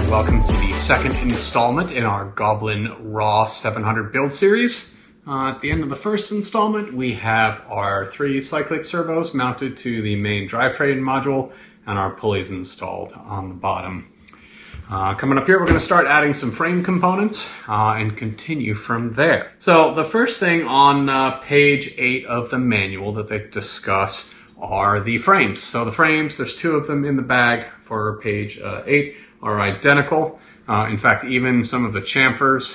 welcome to the second installment in our Goblin Raw 700 build series. At the end of the first installment, we have our 3 cyclic servos mounted to the main drivetrain module and our pulleys installed on the bottom. Coming up here, we're going to start adding some frame components and continue from there. So the first thing on page 8 of the manual that they discuss are the frames. So the frames, there's 2 of them in the bag for page 8, are identical. In fact, even some of the chamfers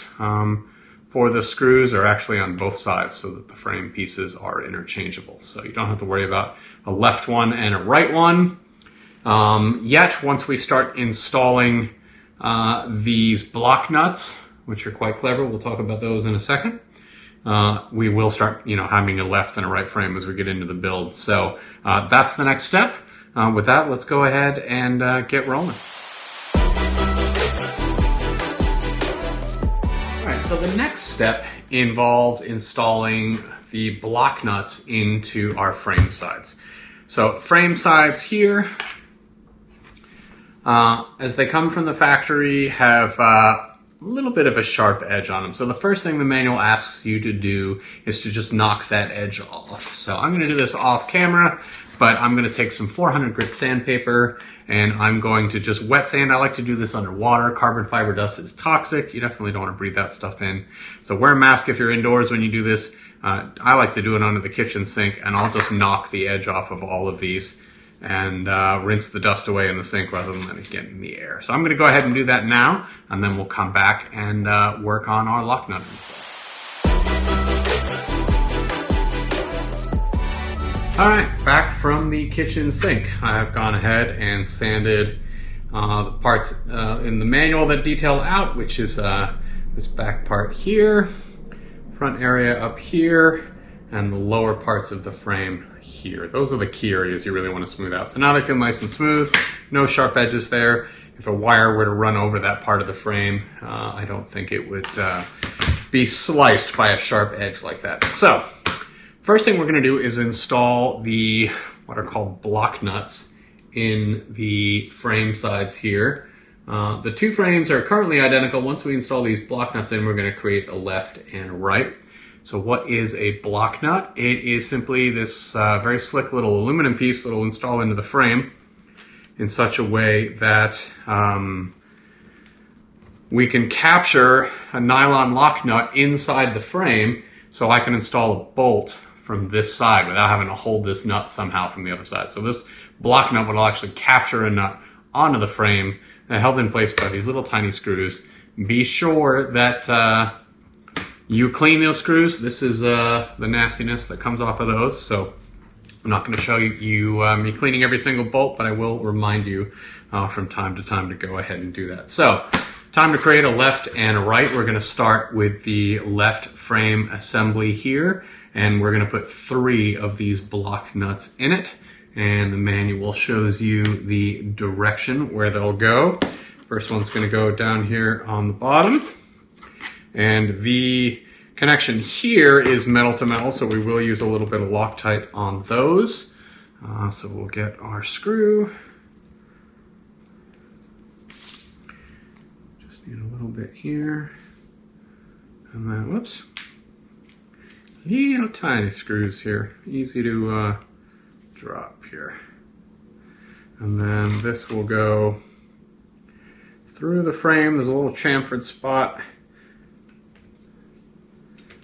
for the screws are actually on both sides so that the frame pieces are interchangeable. So you don't have to worry about a left one and a right one. Yet, once we start installing these block nuts, which are quite clever, we'll talk about those in a second, we will start, having a left and a right frame as we get into the build. So that's the next step. With that, let's go ahead and get rolling. All right, so the next step involves installing the block nuts into our frame sides. So frame sides here, as they come from the factory, have a little bit of a sharp edge on them. So the first thing the manual asks you to do is to just knock that edge off. So I'm going to do this off camera, but I'm going to take some 400 grit sandpaper and I'm going to just wet sand. I like to do this underwater. Carbon fiber dust is toxic. You definitely don't want to breathe that stuff in. So wear a mask if you're indoors when you do this. I like to do it under the kitchen sink, and I'll just knock the edge off of all of these and rinse the dust away in the sink rather than let it get in the air. So I'm going to go ahead and do that now, and then we'll come back and work on our lock nut install. All right, back from the kitchen sink. I have gone ahead and sanded the parts in the manual that detail out, which is this back part here, front area up here, and the lower parts of the frame here. Those are the key areas you really want to smooth out. So now they feel nice and smooth, no sharp edges there. If a wire were to run over that part of the frame, I don't think it would be sliced by a sharp edge like that. So first thing we're going to do is install what are called block nuts in the frame sides here. The 2 frames are currently identical. Once we install these block nuts in, we're going to create a left and a right. So what is a block nut? It is simply this very slick little aluminum piece that will install into the frame in such a way that we can capture a nylon lock nut inside the frame, so I can install a bolt from this side without having to hold this nut somehow from the other side. So this block nut will actually capture a nut onto the frame and held in place by these little tiny screws. Be sure that you clean those screws. This is the nastiness that comes off of those. So I'm not going to show you me cleaning every single bolt, but I will remind you from time to time to go ahead and do that. So time to create a left and a right. We're going to start with the left frame assembly here, and we're going to put 3 of these block nuts in it. And the manual shows you the direction where they'll go. First one's going to go down here on the bottom. And the connection here is metal to metal, so we will use a little bit of Loctite on those. So we'll get our screw. Just need a little bit here. And then, whoops. Little tiny screws here. Easy to drop here. And then this will go through the frame. There's a little chamfered spot.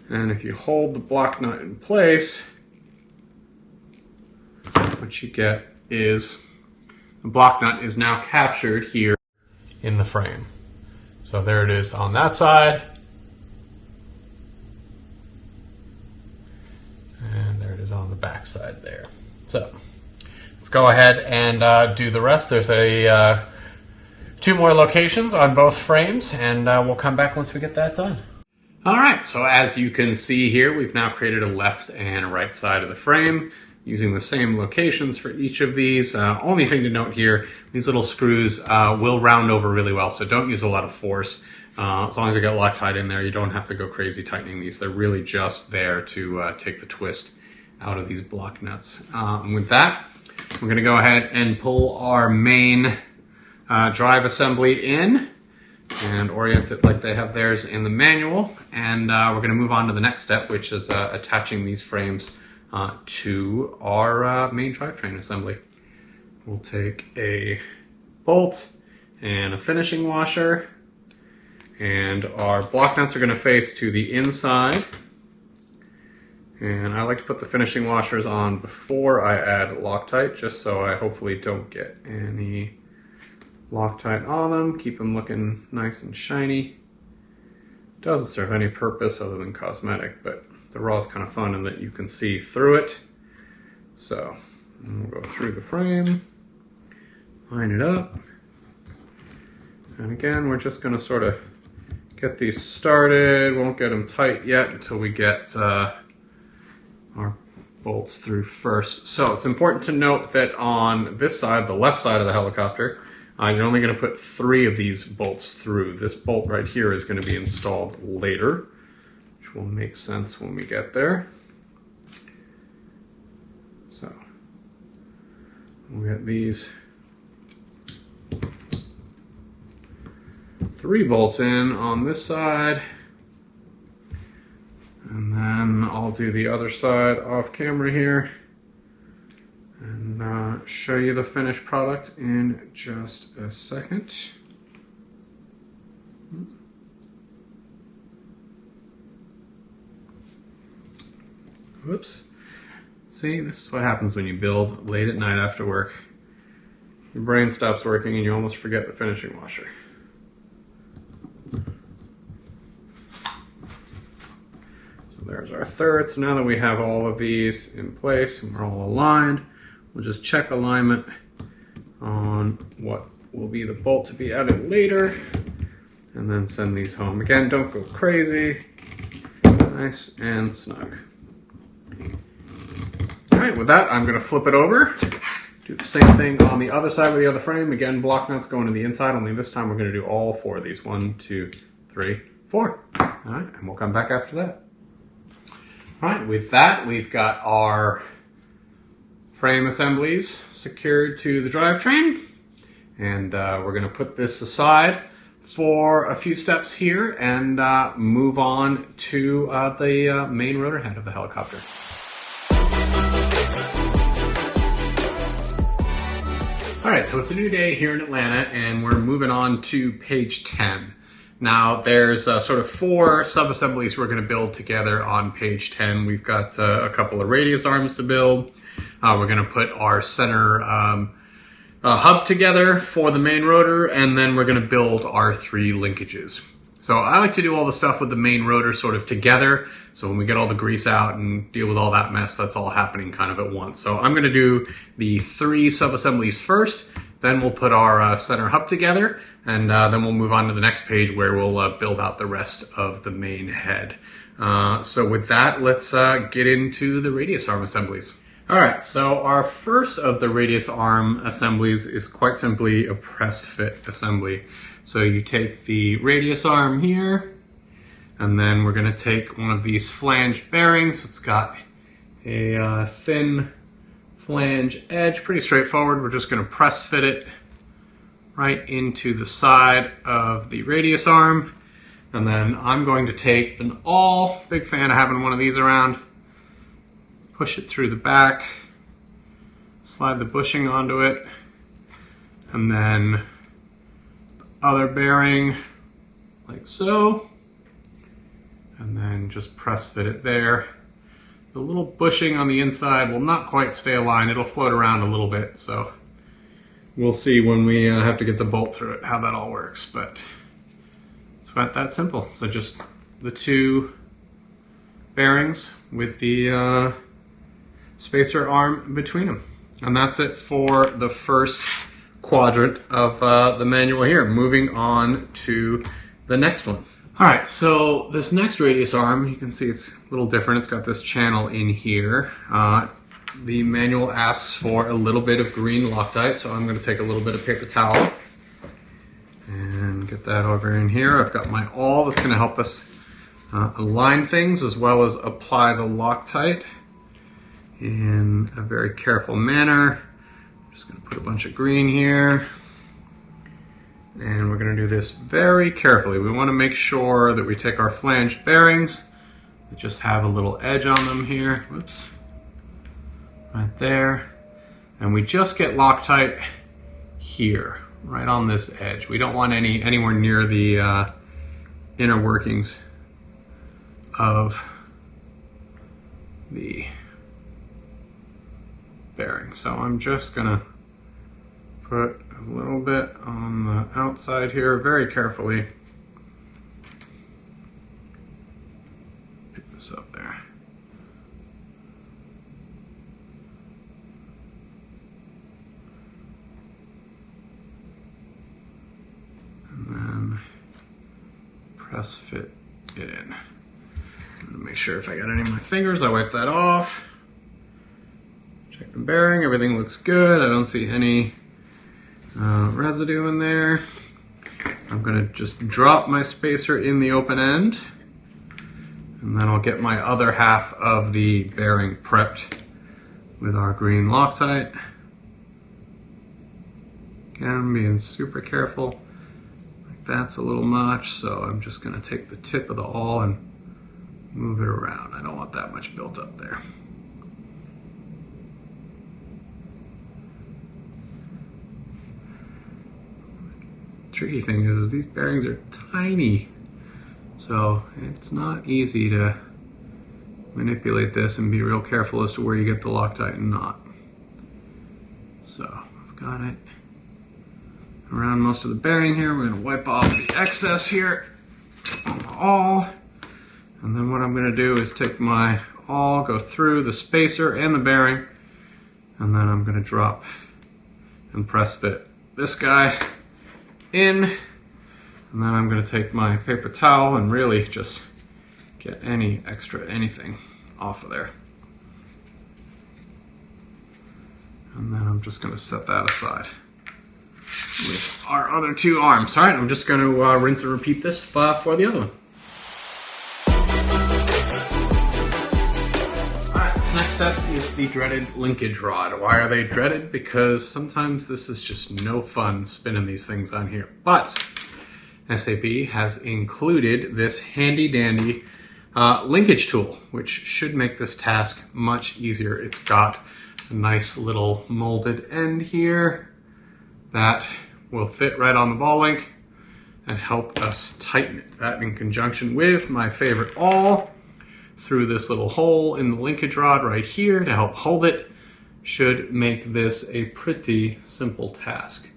And if you hold the block nut in place, what you get is the block nut is now captured here in the frame. So there it is on that side. And there it is on the back side there. So let's go ahead and do the rest. There's 2 more locations on both frames, and we'll come back once we get that done. All right, so as you can see here, we've now created a left and a right side of the frame using the same locations for each of these. Only thing to note here, these little screws will round over really well, so don't use a lot of force. As long as you got Loctite in there, you don't have to go crazy tightening these. They're really just there to take the twist out of these block nuts. And with that, we're going to go ahead and pull our main drive assembly in. and orient it like they have theirs in the manual. And we're going to move on to the next step, which is attaching these frames to our main drivetrain assembly. We'll take a bolt and a finishing washer, and our block nuts are going to face to the inside. And I like to put the finishing washers on before I add Loctite, just so I hopefully don't get any Loctite on them. Keep them looking nice and shiny. Doesn't serve any purpose other than cosmetic, but the raw is kind of fun in that you can see through it. So we'll go through the frame, line it up, and again we're just going to sort of get these started. Won't get them tight yet until we get our bolts through first. So it's important to note that on this side, the left side of the helicopter, you're only going to put 3 of these bolts through. This bolt right here is going to be installed later, which will make sense when we get there. So we'll get these 3 bolts in on this side, and then I'll do the other side off camera here and show you the finished product in just a second. Whoops. See, this is what happens when you build late at night after work. Your brain stops working and you almost forget the finishing washer. There's our third. So now that we have all of these in place and we're all aligned, we'll just check alignment on what will be the bolt to be added later, and then send these home. Again, don't go crazy. Nice and snug. All right, with that, I'm going to flip it over. Do the same thing on the other side with the other frame. Again, block nuts going to the inside, only this time we're going to do all 4 of these. 1, 2, 3, 4. All right, and we'll come back after that. All right, with that, we've got our frame assemblies secured to the drivetrain, and we're going to put this aside for a few steps here and move on to the main rotor head of the helicopter. All right, so it's a new day here in Atlanta, and we're moving on to page 10. Now, there's sort of 4 sub-assemblies we're going to build together on page 10. We've got a couple of radius arms to build. We're going to put our center hub together for the main rotor, and then we're going to build our 3 linkages. So I like to do all the stuff with the main rotor sort of together. So when we get all the grease out and deal with all that mess, that's all happening kind of at once. So I'm going to do the 3 sub-assemblies first. Then we'll put our center hub together, and then we'll move on to the next page where we'll build out the rest of the main head. So with that, let's get into the radius arm assemblies. All right, so our first of the radius arm assemblies is quite simply a press fit assembly. So you take the radius arm here, and then we're going to take one of these flange bearings. It's got a thin flange edge, pretty straightforward. We're just going to press fit it right into the side of the radius arm, and then I'm going to take an awl, big fan of having one of these around, push it through the back, slide the bushing onto it, and then the other bearing like so, and then just press fit it there. The little bushing on the inside will not quite stay aligned. It'll float around a little bit, so we'll see when we have to get the bolt through it how that all works, but it's about that simple. So just the 2 bearings with the spacer arm between them. And that's it for the first quadrant of the manual here. Moving on to the next one. All right, so this next radius arm, you can see it's a little different. It's got this channel in here. The manual asks for a little bit of green Loctite, so I'm going to take a little bit of paper towel and get that over in here. I've got my awl that's going to help us align things as well as apply the Loctite in a very careful manner. I'm just going to put a bunch of green here. And we're going to do this very carefully. We want to make sure that we take our flange bearings that just have a little edge on them here. Whoops. Right there. And we just get Loctite here, right on this edge. We don't want anywhere near the inner workings of the bearing. So I'm just gonna put a little bit on the outside here, very carefully. Pick this up there. And then press fit it in. I'm gonna make sure if I got any of my fingers, I wipe that off. Check the bearing, everything looks good. I don't see any residue in there. I'm gonna just drop my spacer in the open end, and then I'll get my other half of the bearing prepped with our green Loctite. Again, I'm being super careful. That's a little much, so I'm just gonna take the tip of the awl and move it around. I don't want that much built up there. Tricky thing is these bearings are tiny, so it's not easy to manipulate this and be real careful as to where you get the Loctite and not. So I've got it around most of the bearing here. We're going to wipe off the excess here on the awl, and then what I'm going to do is take my awl, go through the spacer and the bearing, and then I'm going to drop and press fit this guy in, and then I'm going to take my paper towel and really just get any extra anything off of there, and then I'm just going to set that aside with our other two arms. All right, I'm just going to rinse and repeat this for the other one. All right, next up is the dreaded linkage rod. Why are they dreaded? Because sometimes this is just no fun spinning these things on here. But SAB has included this handy dandy linkage tool, which should make this task much easier. It's got a nice little molded end here that will fit right on the ball link and help us tighten it. That in conjunction with my favorite awl through this little hole in the linkage rod right here to help hold it should make this a pretty simple task.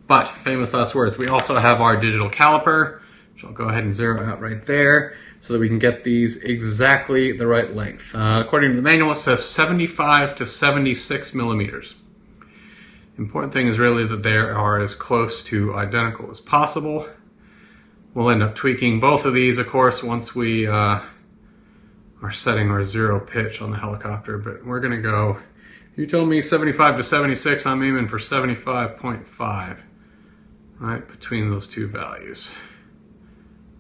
But famous last words, we also have our digital caliper, which I'll go ahead and zero out right there so that we can get these exactly the right length. According to the manual, it says 75 to 76 millimeters. Important thing is really that they are as close to identical as possible. We'll end up tweaking both of these, of course, once we are setting our zero pitch on the helicopter, but we're gonna go, you told me 75 to 76, I'm aiming for 75.5, right between those two values.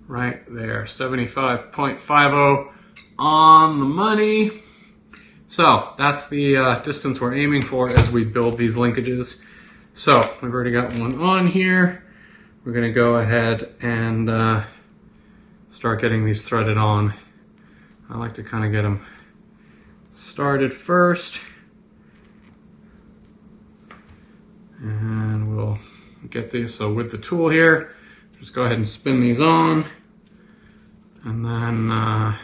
Right there, 75.50 on the money. So that's the distance we're aiming for as we build these linkages. So we've already got one on here. We're gonna go ahead and start getting these threaded on. I like to kind of get them started first. And we'll get these, so with the tool here, just go ahead and spin these on. And then I'm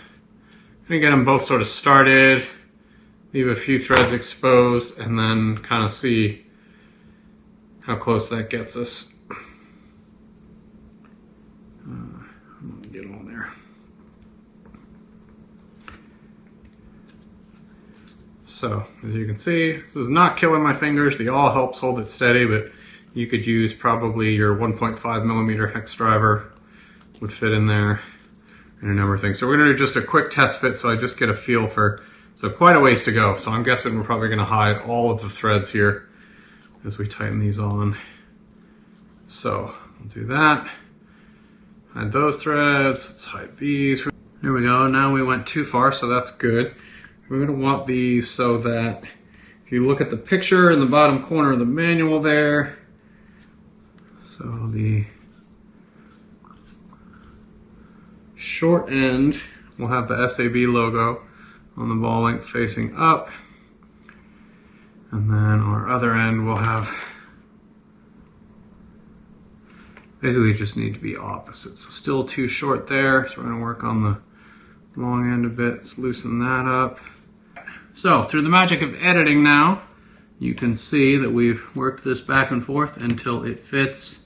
gonna get them both sort of started. Leave a few threads exposed and then kind of see how close that gets us. I'm gonna get on there. So as you can see, this is not killing my fingers. The awl helps hold it steady, but you could use probably your 1.5 millimeter hex driver would fit in there and a number of things. So we're gonna do just a quick test fit so I just get a feel for. So quite a ways to go. So I'm guessing we're probably going to hide all of the threads here as we tighten these on. So we'll do that. Hide those threads. Let's hide these. There we go. Now we went too far, so that's good. We're going to want these so that if you look at the picture in the bottom corner of the manual there, so the short end will have the SAB logo on the ball link facing up. And then our other end will have, basically just need to be opposite. So still too short there, so we're going to work on the long end a bit. Let's loosen that up. So through the magic of editing now, you can see that we've worked this back and forth until it fits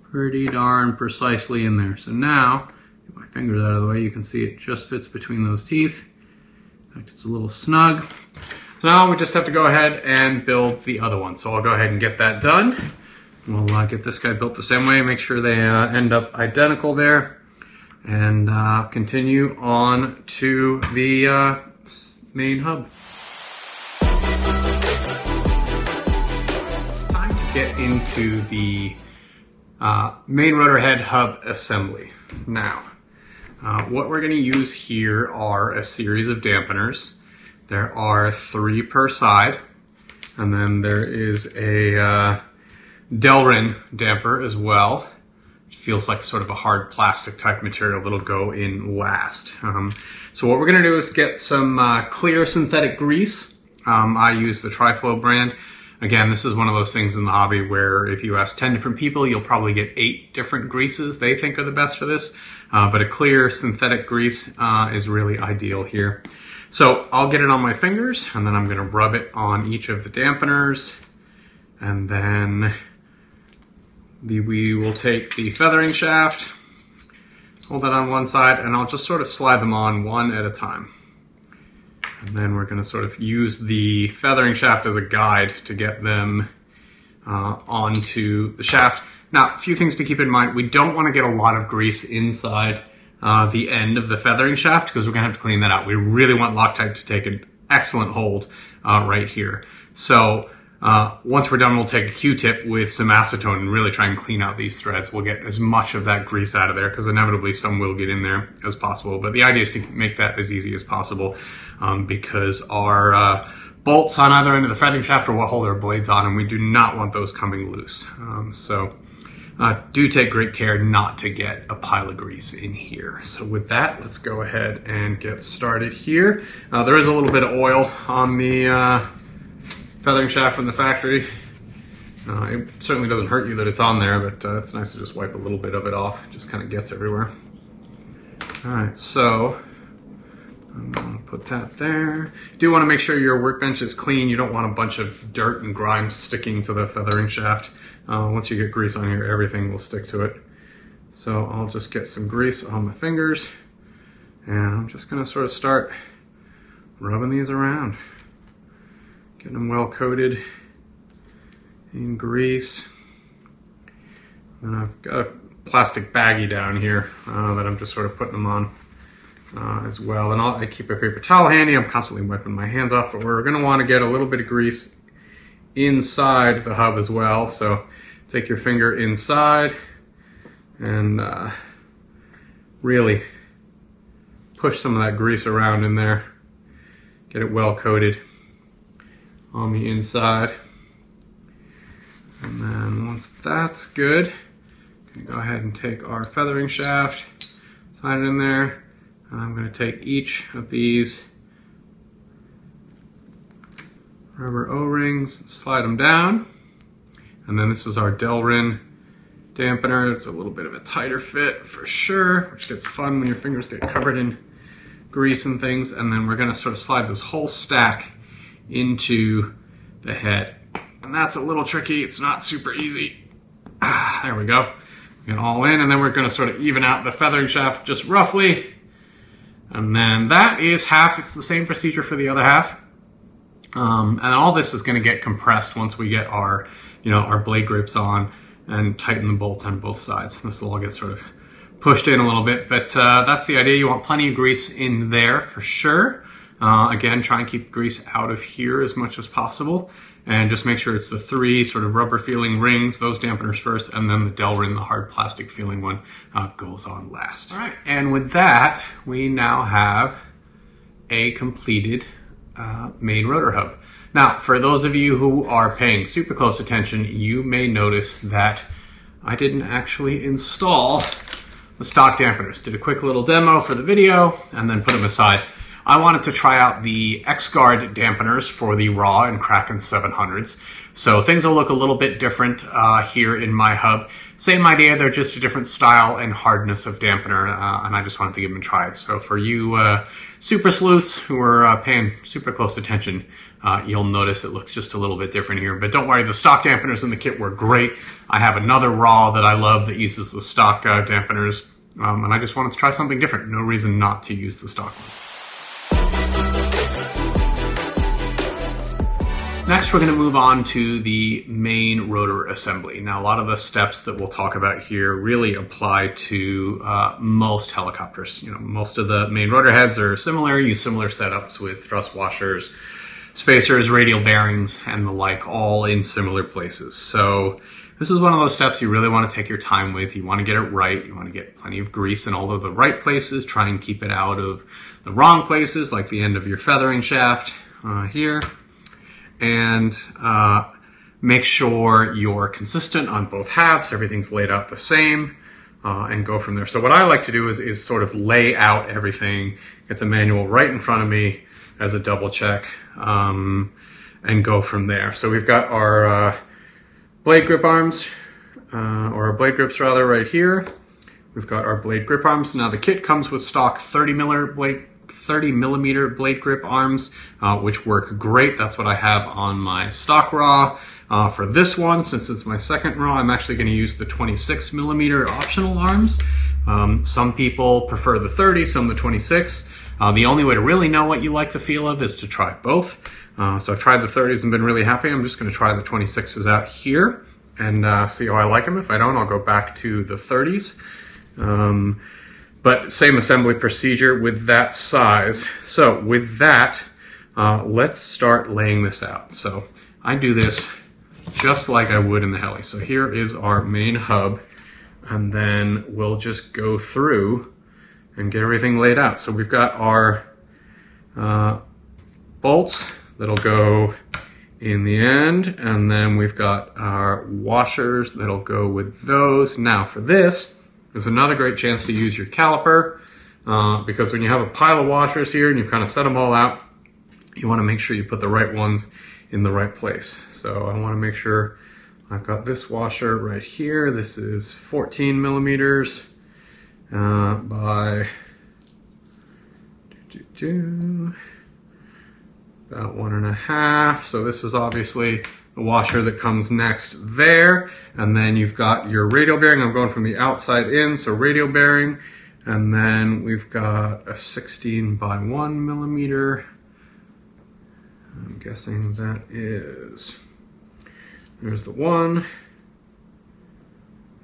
pretty darn precisely in there. So now, get my fingers out of the way, you can see it just fits between those teeth. In fact, it's a little snug. So now we just have to go ahead and build the other one. So I'll go ahead and get that done. We'll get this guy built the same way, make sure they end up identical there, and continue on to the main hub. Time to get into the main rotor head hub assembly. Now, what we're going to use here are a series of dampeners. There are 3 per side, and then there is a Delrin damper as well. It feels like sort of a hard plastic type material that'll go in last. So what we're going to do is get some clear synthetic grease. I use the Triflow brand. Again, this is one of those things in the hobby where if you ask 10 different people, you'll probably get 8 different greases they think are the best for this. But a clear synthetic grease is really ideal here. So I'll get it on my fingers, and then I'm going to rub it on each of the dampeners, and then we will take the feathering shaft, hold that on one side, and I'll just sort of slide them on one at a time. And then we're going to sort of use the feathering shaft as a guide to get them onto the shaft. Now, a few things to keep in mind. We don't want to get a lot of grease inside the end of the feathering shaft because we're going to have to clean that out. We really want Loctite to take an excellent hold right here. So once we're done, we'll take a Q-tip with some acetone and really try and clean out these threads. We'll get as much of that grease out of there because inevitably some will get in there as possible. But the idea is to make that as easy as possible because our bolts on either end of the feathering shaft are what hold our blades on, and we do not want those coming loose. Do take great care not to get a pile of grease in here. So with that, let's go ahead and get started here. There is a little bit of oil on the feathering shaft from the factory. It certainly doesn't hurt you that it's on there, but it's nice to just wipe a little bit of it off. It just kind of gets everywhere. All right, so I'm going to put that there. Do want to make sure your workbench is clean. You don't want a bunch of dirt and grime sticking to the feathering shaft. Once you get grease on here, everything will stick to it. So I'll just get some grease on my fingers, and I'm just going to sort of start rubbing these around. Getting them well coated in grease. And I've got a plastic baggie down here that I'm just sort of putting them on as well. And I keep a paper towel handy. I'm constantly wiping my hands off, but we're going to want to get a little bit of grease inside the hub as well. So take your finger inside and really push some of that grease around in there. Get it well coated on the inside. And then once that's good, we can go ahead and take our feathering shaft, slide it in there. And I'm going to take each of these rubber O-rings, slide them down. And then this is our Delrin dampener. It's a little bit of a tighter fit for sure, which gets fun when your fingers get covered in grease and things. And then we're going to sort of slide this whole stack into the head. And that's a little tricky. It's not super easy. There we go. Get it all in, and then we're going to sort of even out the feathering shaft just roughly. And then that is half. It's the same procedure for the other half. And all this is going to get compressed once we get our, our blade grips on and tighten the bolts on both sides. This will all get sort of pushed in a little bit, but that's the idea. You want plenty of grease in there for sure. Again, try and keep grease out of here as much as possible. And just make sure it's the 3 sort of rubber feeling rings, those dampeners first, and then the Delrin, the hard plastic feeling one, goes on last. All right, and with that, we now have a completed main rotor hub. Now, for those of you who are paying super close attention, you may notice that I didn't actually install the stock dampeners. Did a quick little demo for the video and then put them aside. I wanted to try out the X-Guard dampeners for the Raw and Kraken 700s. So things will look a little bit different here in my hub. Same idea, they're just a different style and hardness of dampener, and I just wanted to give them a try. So for you super sleuths who are paying super close attention, you'll notice it looks just a little bit different here. But don't worry, the stock dampeners in the kit were great. I have another Raw that I love that uses the stock dampeners, and I just wanted to try something different. No reason not to use the stock ones. Next, we're going to move on to the main rotor assembly. Now, a lot of the steps that we'll talk about here really apply to most helicopters. You know, most of the main rotor heads are similar, use similar setups with thrust washers, spacers, radial bearings, and the like, all in similar places. So this is one of those steps you really want to take your time with. You want to get it right. You want to get plenty of grease in all of the right places. Try and keep it out of the wrong places, like the end of your feathering shaft here. And make sure you're consistent on both halves, everything's laid out the same, and go from there. So what I like to do is sort of lay out everything, get the manual right in front of me as a double check, and go from there. So we've got our blade grip arms, or our blade grips rather, right here. We've got our blade grip arms. Now the kit comes with stock 30 millimeter blade grip arms, which work great. That's what I have on my stock Raw. For this one, since it's my second Raw, I'm actually going to use the 26 millimeter optional arms. Some people prefer the 30, some the 26. The only way to really know what you like the feel of is to try both. So I've tried the 30s and been really happy. I'm just going to try the 26s out here and see how I like them. If I don't, I'll go back to the 30s. But same assembly procedure with that size. So with that, let's start laying this out. So I do this just like I would in the heli. So here is our main hub, and then we'll just go through and get everything laid out. So we've got our bolts that'll go in the end, and then we've got our washers that'll go with those. Now for this, there's another great chance to use your caliper, because when you have a pile of washers here and you've kind of set them all out, you want to make sure you put the right ones in the right place. So I want to make sure I've got this washer right here. This is 14 millimeters by about 1.5. So this is obviously the washer that comes next there, and then you've got your radial bearing. I'm going from the outside in, so radial bearing, and then we've got a 16 by 1 millimeter. I'm guessing that is, there's the 1,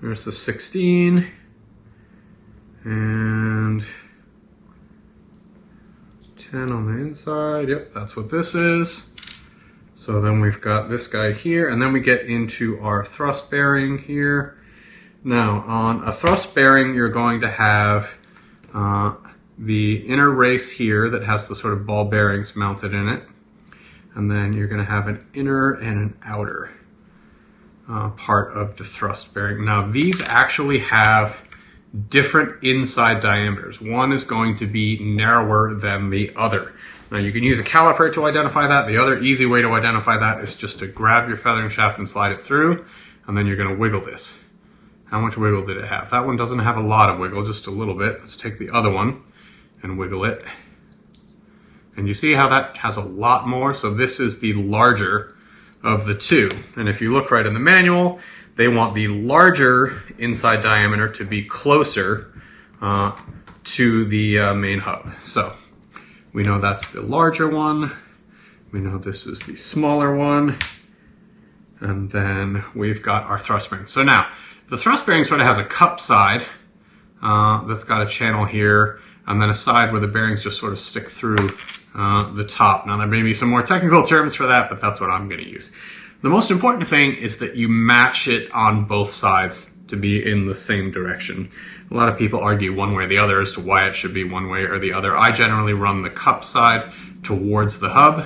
there's the 16, and 10 on the inside. Yep, that's what this is. So then we've got this guy here, and then we get into our thrust bearing here. Now, on a thrust bearing, you're going to have the inner race here that has the sort of ball bearings mounted in it. And then you're going to have an inner and an outer part of the thrust bearing. Now, these actually have different inside diameters. One is going to be narrower than the other. Now you can use a caliper to identify that. The other easy way to identify that is just to grab your feathering shaft and slide it through, and then you're going to wiggle this. How much wiggle did it have? That one doesn't have a lot of wiggle, just a little bit. Let's take the other one and wiggle it. And you see how that has a lot more? So this is the larger of the two. And if you look right in the manual, they want the larger inside diameter to be closer to the main hub. So we know that's the larger one. We know this is the smaller one. And then we've got our thrust bearing. So now, the thrust bearing sort of has a cup side that's got a channel here, and then a side where the bearings just sort of stick through the top. Now there may be some more technical terms for that, but that's what I'm going to use. The most important thing is that you match it on both sides to be in the same direction. A lot of people argue one way or the other as to why it should be one way or the other. I generally run the cup side towards the hub.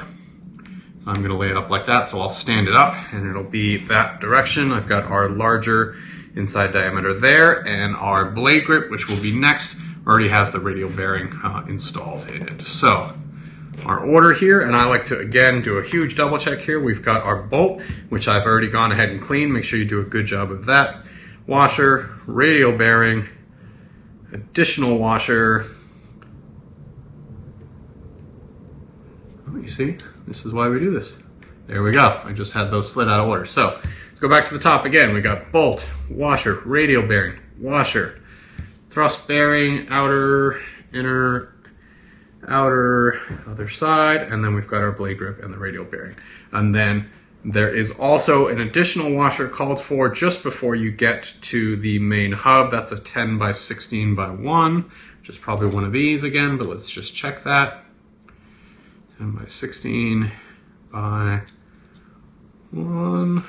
So I'm going to lay it up like that, so I'll stand it up and it'll be that direction. I've got our larger inside diameter there, and our blade grip, which will be next, already has the radial bearing installed in it. So our order here, and I like to again do a huge double check here. We've got our bolt, which I've already gone ahead and cleaned. Make sure you do a good job of that. Washer, radial bearing, additional washer. Oh, you see, this is why we do this. There we go. I just had those slid out of order. So let's go back to the top again. We got bolt, washer, radial bearing, washer, thrust bearing, outer, inner, outer, other side, and then we've got our blade grip and the radial bearing. And then there is also an additional washer called for just before you get to the main hub. That's a 10 by 16 by 1, which is probably one of these again, but let's just check that. 10 by 16 by 1.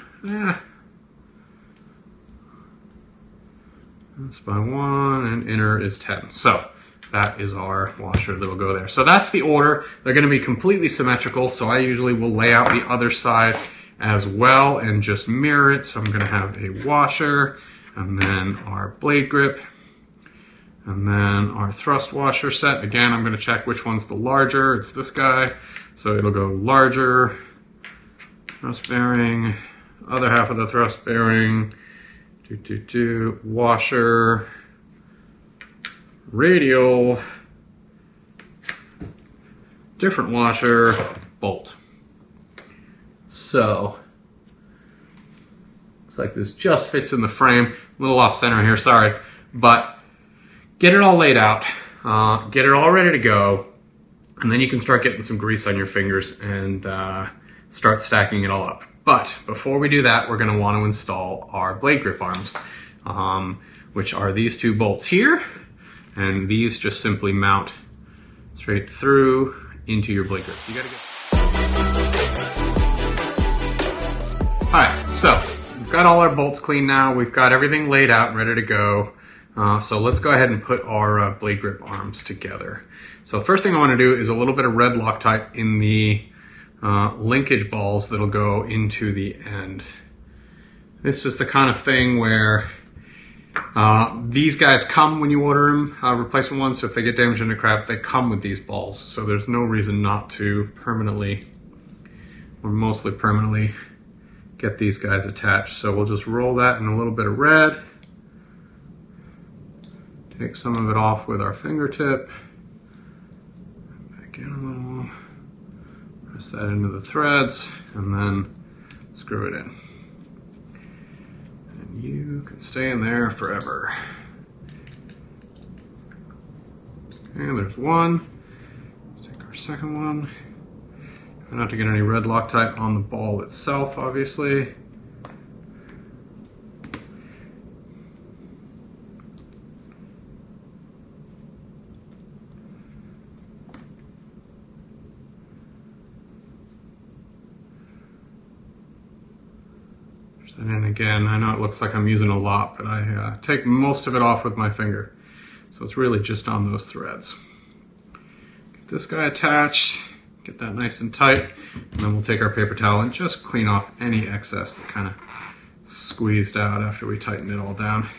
That's by 1, and inner is 10. So that is our washer that will go there. So that's the order. They're going to be completely symmetrical, so I usually will lay out the other side as well and just mirror it. So I'm going to have a washer, and then our blade grip, and then our thrust washer set. Again, I'm going to check which one's the larger. It's this guy. So it'll go larger, thrust bearing, other half of the thrust bearing, washer, radial, different washer, bolt. So, looks like this just fits in the frame. A little off center here, sorry. But get it all laid out, get it all ready to go, and then you can start getting some grease on your fingers and start stacking it all up. But before we do that, we're going to want to install our blade grip arms, which are these two bolts here. And these just simply mount straight through into your blade grip. You gotta get. Alright, so we've got all our bolts clean now. We've got everything laid out and ready to go. So let's go ahead and put our blade grip arms together. So the first thing I want to do is a little bit of red Loctite in the linkage balls that'll go into the end. This is the kind of thing where these guys come when you order them, replacement ones, so if they get damaged in the crap, they come with these balls. So there's no reason not to permanently, or mostly permanently, get these guys attached. So we'll just roll that in a little bit of red. Take some of it off with our fingertip. Back in a little. Press that into the threads, and then screw it in. And you can stay in there forever. Okay, there's one. Let's take our second one. Try not to get any red Loctite on the ball itself, obviously. And then again, I know it looks like I'm using a lot, but I take most of it off with my finger. So it's really just on those threads. Get this guy attached, get that nice and tight, and then we'll take our paper towel and just clean off any excess that kind of squeezed out after we tightened it all down.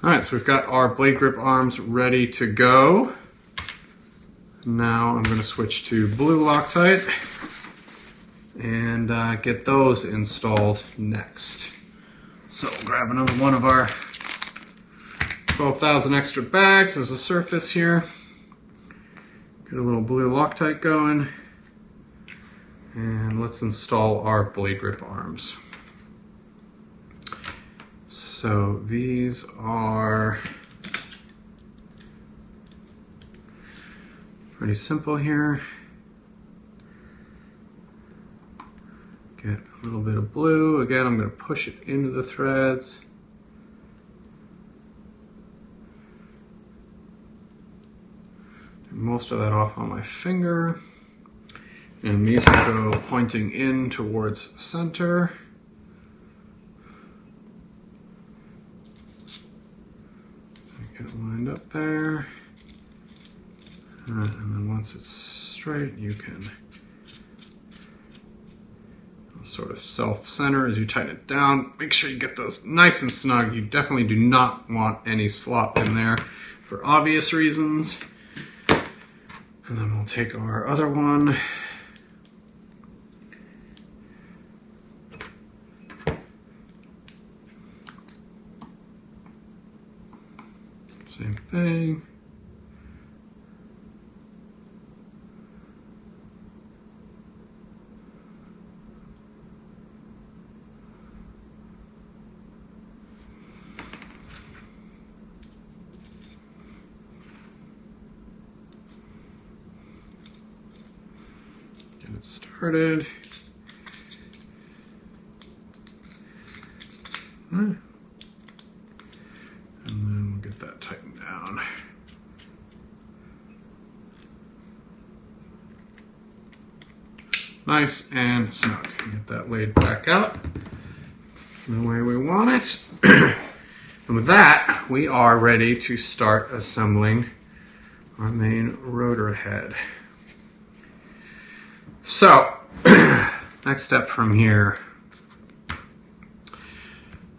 All right, so we've got our blade grip arms ready to go. Now I'm going to switch to blue Loctite and get those installed next. So we'll grab another one of our 12,000 extra bags as a surface here. Get a little blue Loctite going. And let's install our blade grip arms. So these are pretty simple here. Get a little bit of blue. Again, I'm going to push it into the threads. Take most of that off on my finger. And these will go pointing in towards center. Get it lined up there. And then once it's straight, you can sort of self-center as you tighten it down. Make sure you get those nice and snug. You definitely do not want any slop in there for obvious reasons. And then we'll take our other one. Same thing. Get it started. And then we'll get that tightened down. Nice and snug. Get that laid back out the way we want it. And with that, we are ready to start assembling our main rotor head. So, next step from here.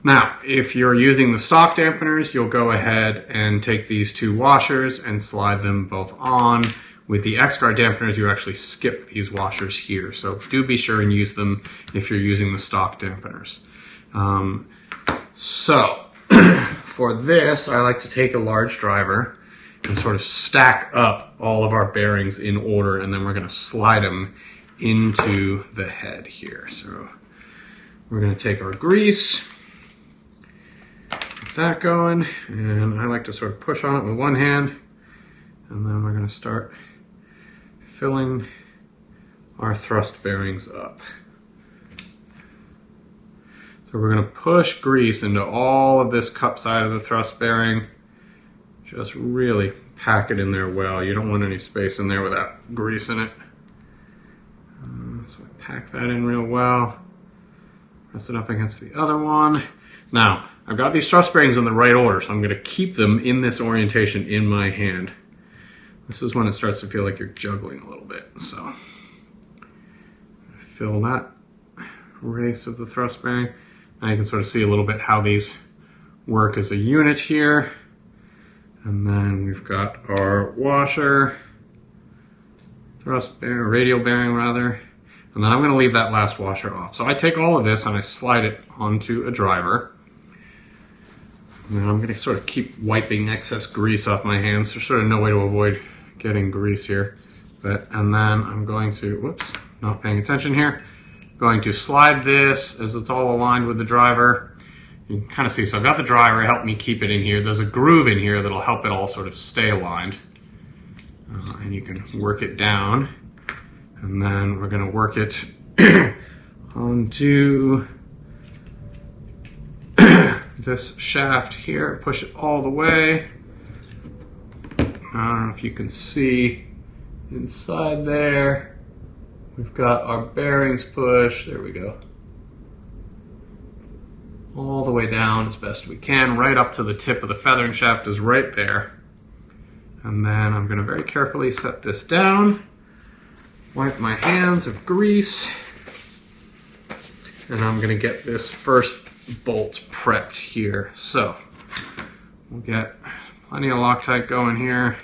Now, if you're using the stock dampeners, you'll go ahead and take these two washers and slide them both on. With the X-Guard dampeners, you actually skip these washers here. So do be sure and use them if you're using the stock dampeners. For this, I like to take a large driver and sort of stack up all of our bearings in order, and then we're going to slide them into the head here. So we're going to take our grease, get that going, and I like to sort of push on it with one hand, and then we're going to start filling our thrust bearings up. So we're going to push grease into all of this cup side of the thrust bearing. Just really pack it in there well. You don't want any space in there without grease in it. So I pack that in real well. Press it up against the other one. Now, I've got these thrust bearings in the right order, so I'm going to keep them in this orientation in my hand. This is when it starts to feel like you're juggling a little bit. So fill that race of the thrust bearing. Now you can sort of see a little bit how these work as a unit here. And then we've got our washer, thrust bearing, radial bearing rather. And then I'm going to leave that last washer off. So I take all of this and I slide it onto a driver. And then I'm going to sort of keep wiping excess grease off my hands. There's sort of no way to avoid getting grease here. And then I'm going to, whoops, not paying attention here. Going to slide this as it's all aligned with the driver. You can kind of see, so I've got the driver, help me keep it in here. There's a groove in here that'll help it all sort of stay aligned. And you can work it down. And then we're going to work it onto this shaft here. Push it all the way. I don't know if you can see inside there. We've got our bearings pushed. There we go. All the way down as best we can, right up to the tip of the feathering shaft is right there. And then I'm going to very carefully set this down. Wipe my hands of grease, and I'm going to get this first bolt prepped here. So we'll get plenty of Loctite going here.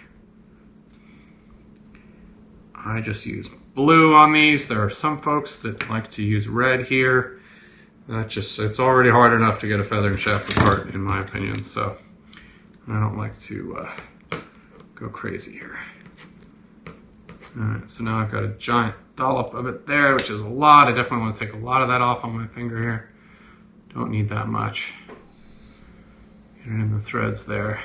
I just use blue on these. There are some folks that like to use red here. It's already hard enough to get a feathering shaft apart, in my opinion, so I don't like to go crazy here. Alright, so now I've got a giant dollop of it there, which is a lot. I definitely want to take a lot of that off on my finger here. Don't need that much. Get it in the threads there.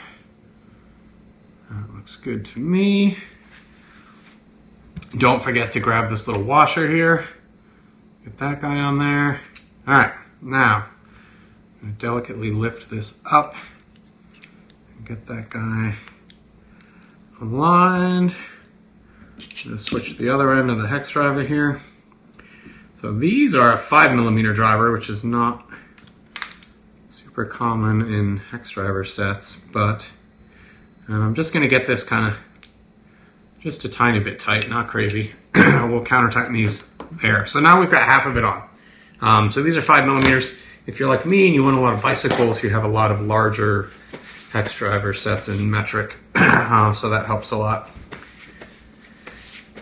That looks good to me. Don't forget to grab this little washer here. Get that guy on there. Alright, now I'm going to delicately lift this up and get that guy aligned. I'm going to switch the other end of the hex driver here. So these are a 5mm driver, which is not super common in hex driver sets, but I'm just going to get this kind of just a tiny bit tight, not crazy. We'll counter tighten these there. So now we've got half of it on. So these are 5mm. If you're like me and you own a lot of bicycles, you have a lot of larger hex driver sets in metric, so that helps a lot.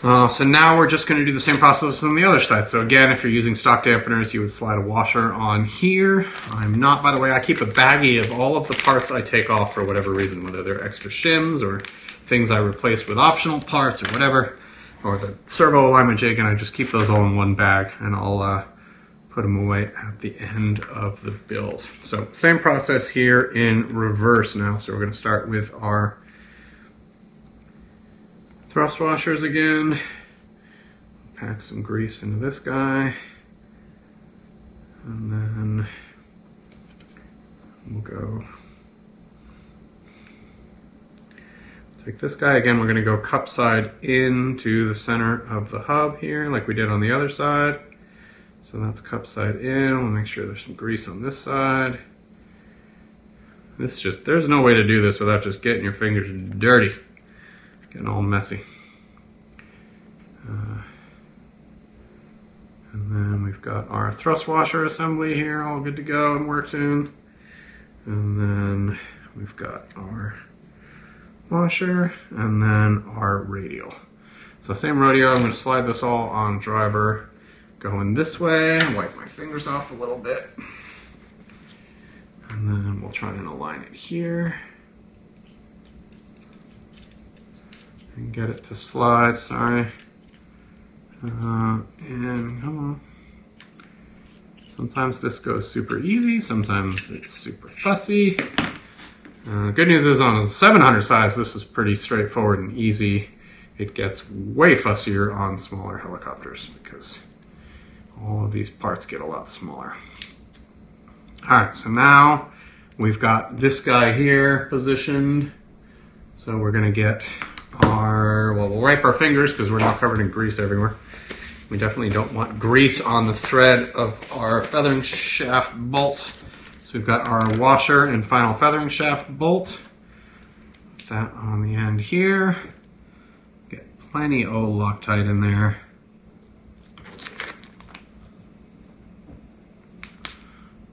So now we're just going to do the same process on the other side. So again, if you're using stock dampeners, you would slide a washer on here. I'm not, by the way, I keep a baggie of all of the parts I take off for whatever reason, whether they're extra shims or things I replace with optional parts or whatever, or the servo alignment jig, and I just keep those all in one bag, and I'll put them away at the end of the build. So same process here in reverse now. So we're going to start with our thrust washers again. Pack some grease into this guy. And then we'll go take this guy again. We're going to go cup side into the center of the hub here like we did on the other side. So that's cup side in. We'll make sure there's some grease on this side. There's no way to do this without just getting your fingers dirty. Getting all messy. And then we've got our thrust washer assembly here, all good to go and worked in. And then we've got our washer and then our radial. So same radial, I'm going to slide this all on driver. Going this way, wipe my fingers off a little bit. And then we'll try and align it here. And get it to slide, sorry. And come on. Sometimes this goes super easy, sometimes it's super fussy. Good news is on a 700 size, this is pretty straightforward and easy. It gets way fussier on smaller helicopters because all of these parts get a lot smaller. Alright, so now we've got this guy here positioned. So we're going to get we'll wipe our fingers because we're now covered in grease everywhere. We definitely don't want grease on the thread of our feathering shaft bolts. So we've got our washer and final feathering shaft bolt. Put that on the end here. Get plenty of Loctite in there.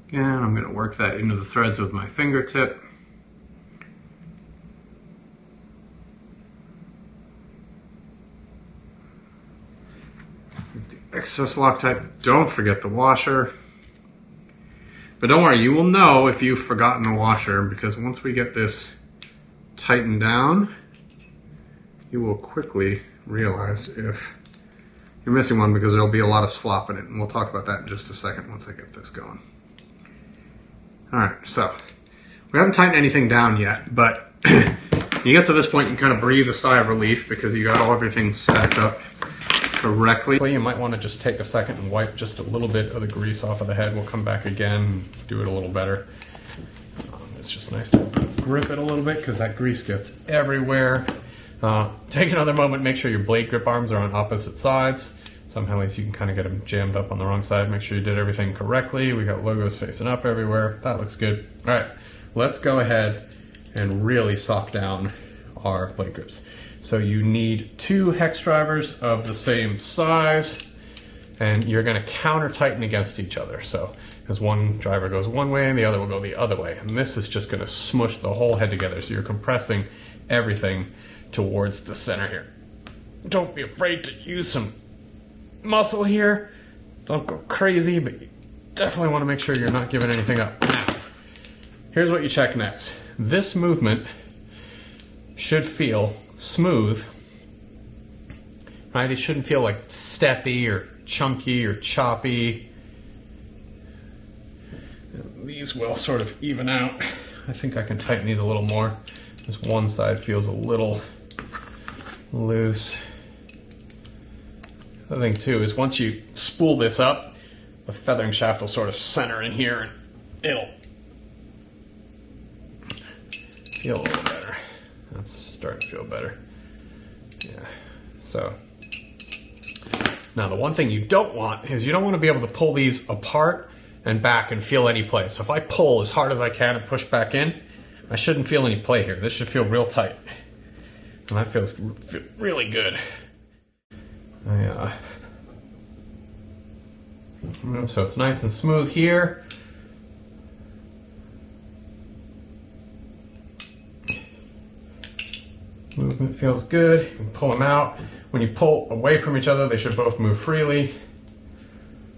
Again, I'm going to work that into the threads with my fingertip. The excess Loctite, don't forget the washer. But don't worry, you will know if you've forgotten the washer, because once we get this tightened down, you will quickly realize if you're missing one, because there'll be a lot of slop in it, and we'll talk about that in just a second once I get this going. Alright, so we haven't tightened anything down yet, but you get to this point, you kind of breathe a sigh of relief because you got everything stacked up correctly. You might want to just take a second and wipe just a little bit of the grease off of the head. We'll come back again and do it a little better. It's just nice to grip it a little bit because that grease gets everywhere. Take another moment, make sure your blade grip arms are on opposite sides. Some helis you can kind of get them jammed up on the wrong side. Make sure you did everything correctly. We got logos facing up everywhere. That looks good. All right, let's go ahead and really sock down our blade grips. So you need 2 hex drivers of the same size, and you're going to counter tighten against each other. So as one driver goes one way and the other will go the other way. And this is just going to smush the whole head together. So you're compressing everything towards the center here. Don't be afraid to use some muscle here. Don't go crazy, but you definitely want to make sure you're not giving anything up. Now, here's what you check next. This movement should feel smooth, right? It shouldn't feel like steppy or chunky or choppy. These will sort of even out. I think I can tighten these a little more. This one side feels a little loose. The thing too is once you spool this up, the feathering shaft will sort of center in here and it'll feel a little better. That's starting to feel better. Yeah. So now the one thing you don't want is you don't want to be able to pull these apart and back and feel any play. So if I pull as hard as I can and push back in, I shouldn't feel any play here. This should feel real tight. And that feels really good. So it's nice and smooth here. Movement feels good. You can pull them out. When you pull away from each other, they should both move freely.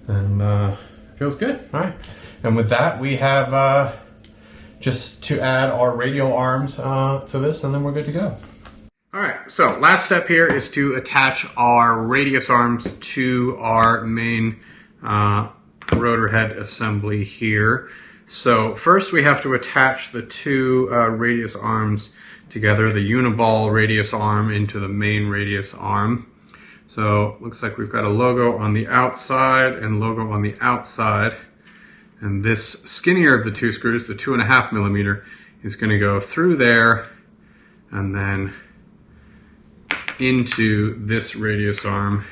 And feels good. All right. And with that, we have just to add our radial arms to this, and then we're good to go. All right, so last step here is to attach our radius arms to our main rotor head assembly here. So first we have to attach the two radius arms together, the uniball radius arm into the main radius arm. So looks like we've got a logo on the outside and logo on the outside. And this skinnier of the two screws, the 2.5 millimeter, is going to go through there and then into this radius arm.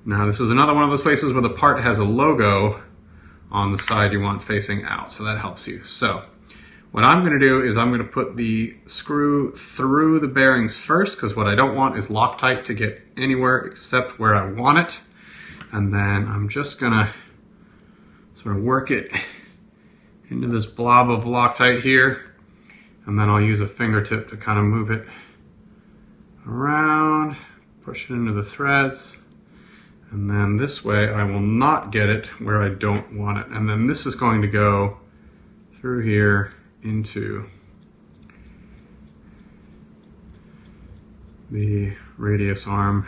Now this is another one of those places where the part has a logo on the side you want facing out, so that helps you. So what I'm going to do is I'm going to put the screw through the bearings first, because what I don't want is Loctite to get anywhere except where I want it. And then I'm just going to sort of work it into this blob of Loctite here, and then I'll use a fingertip to kind of move it around, push it into the threads, and then this way I will not get it where I don't want it. And then this is going to go through here into the radius arm.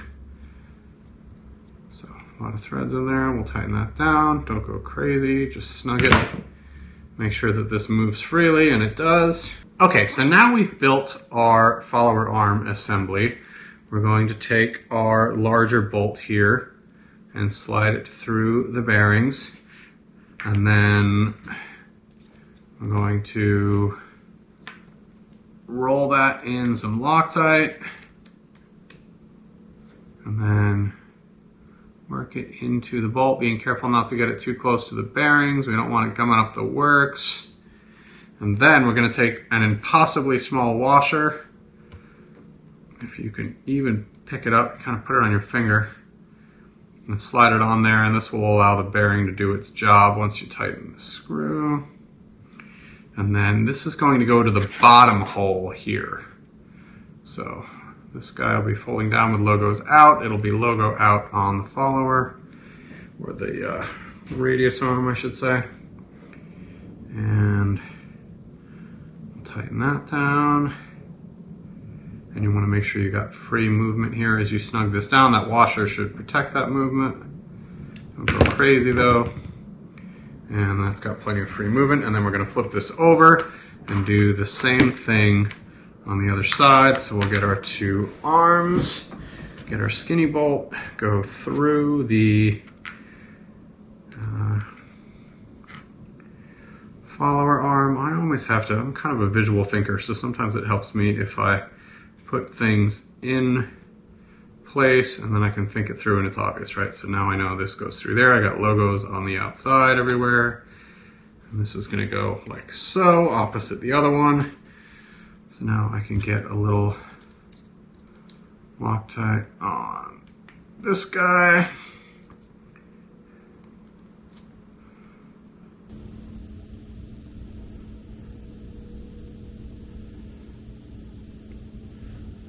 So a lot of threads in there. We'll tighten that down. Don't go crazy, just snug it. Make sure that this moves freely, and it does. Okay, so now we've built our follower arm assembly. We're going to take our larger bolt here and slide it through the bearings. And then I'm going to roll that in some Loctite. And then work it into the bolt, being careful not to get it too close to the bearings. We don't want it gumming up the works. And then we're going to take an impossibly small washer. If you can even pick it up, kind of put it on your finger and slide it on there, and this will allow the bearing to do its job once you tighten the screw. And then this is going to go to the bottom hole here. So this guy will be folding down with logos out. It'll be logo out on the follower, or the radius arm, I should say. And tighten that down. And you want to make sure you got free movement here as you snug this down. That washer should protect that movement. Don't go crazy though. And that's got plenty of free movement. And then we're going to flip this over and do the same thing on the other side. So we'll get our two arms, get our skinny bolt, go through the follower arm. I always have to, I'm kind of a visual thinker, so sometimes it helps me if I put things in place and then I can think it through and it's obvious, right? So now I know this goes through there. I got logos on the outside everywhere. And this is gonna go like so, opposite the other one. So now I can get a little Loctite on this guy.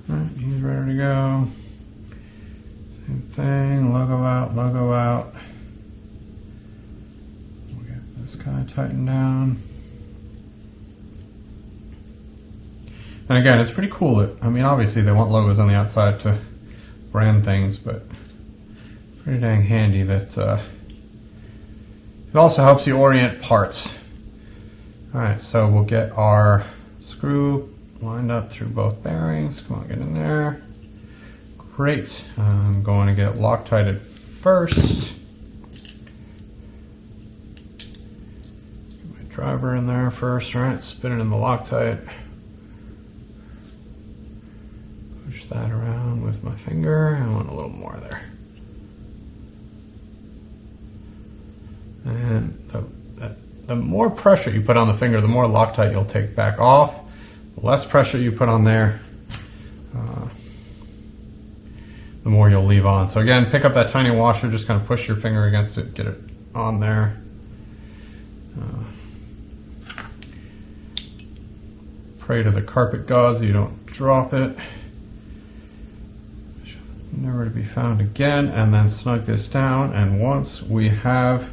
Alright, he's ready to go. Same thing, logo out, logo out. We'll get this guy tightened down. And again, it's pretty cool that, I mean, obviously they want logos on the outside to brand things, but pretty dang handy that it also helps you orient parts. Alright, so we'll get our screw lined up through both bearings. Come on, get in there. Great. I'm going to get it Loctited first. Get my driver in there first. Alright, spin it in the Loctite. Push that around with my finger. I want a little more there. And the more pressure you put on the finger, the more Loctite you'll take back off. The less pressure you put on there, the more you'll leave on. So again, pick up that tiny washer, just kind of push your finger against it, get it on there. Pray to the carpet gods you don't drop it. Never to be found again. And then snug this down. And once we have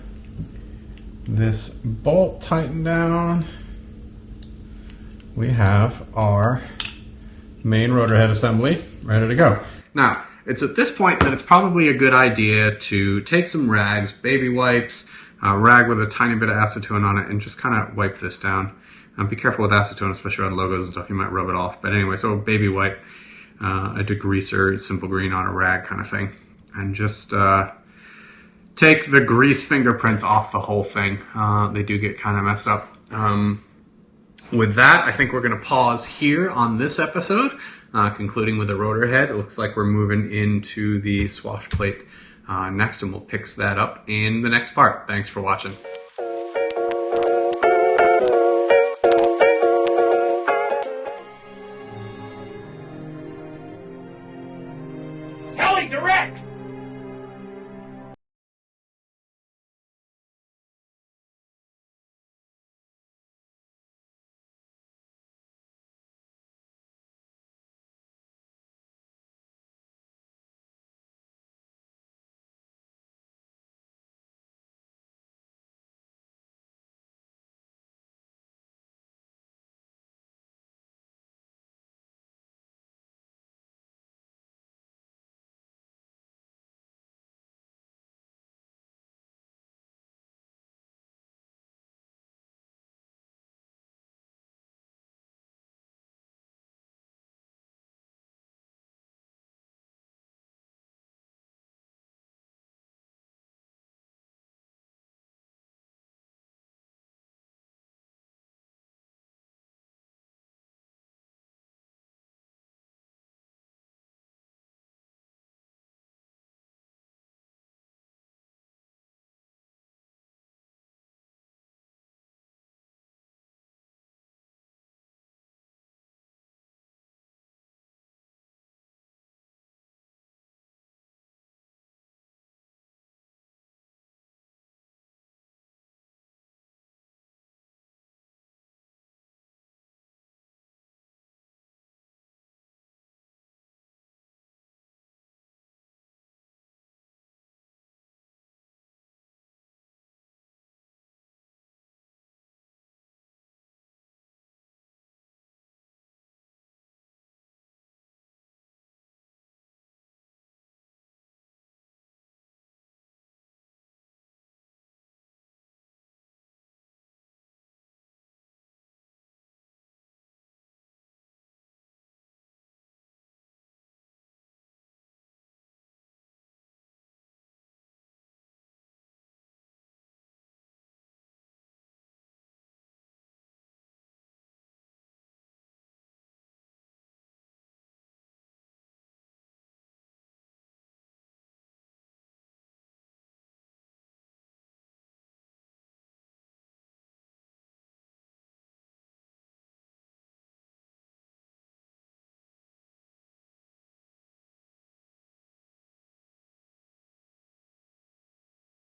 this bolt tightened down, we have our main rotor head assembly ready to go. Now, it's at this point that it's probably a good idea to take some rags, baby wipes, a rag with a tiny bit of acetone on it, and just kind of wipe this down. Be careful with acetone, especially on logos and stuff. You might rub it off. But anyway, so a baby wipe, a degreaser, simple green on a rag kind of thing. And just take the grease fingerprints off the whole thing. They do get kind of messed up. With that, I think we're going to pause here on this episode, concluding with the rotor head. It looks like we're moving into the swash plate next, and we'll pick that up in the next part. Thanks for watching.